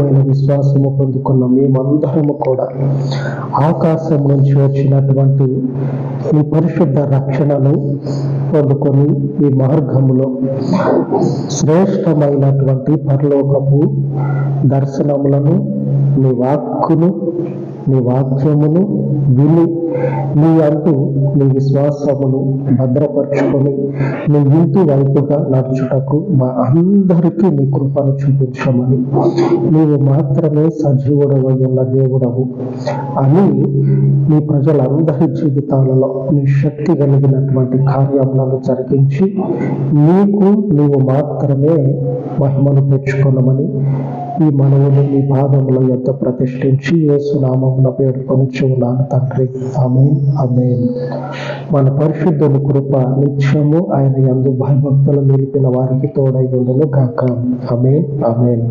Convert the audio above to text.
విశ్వాసము పొందుకున్న మేమందరము కూడా ఆకాశం నుంచి వచ్చినటువంటి ఈ పరిశుద్ధ రక్షణను పొందుకొని ఈ మార్గములో శ్రేష్టమైనటువంటి పరలోకపు దర్శనములను, నీ వాక్కును, నీ వాక్యమును విని నీ అంటూ నీ విశ్వాసమును భద్రపరుచుకొని నీ ఇంటి వైపుగా నడుచుటకు మా అందరికీ నీ కృపను చూపించమని, నీవు మాత్రమే సజీవుడవై ఉన్న దేవుడవు అని నీ ప్రజలందరి జీవితాలలో నీ శక్తి కలిగినటువంటి కార్యములను జరిగించి నీవు మాత్రమే మహిమను తెచ్చుకొనమని ఈ మనవుని నీ పాదముల యొద్ద ప్రతిష్ఠించి యేసు నామమున వేడుకొనుచున్నాను తండ్రి. ఆమేన్, ఆమేన్. మన పరిశుద్ధుని కృప నిత్యము ఆయన యందు భయభక్తులు నిలిపిన వారికి తోడై ఉండును గాక. ఆమేన్, ఆమేన్.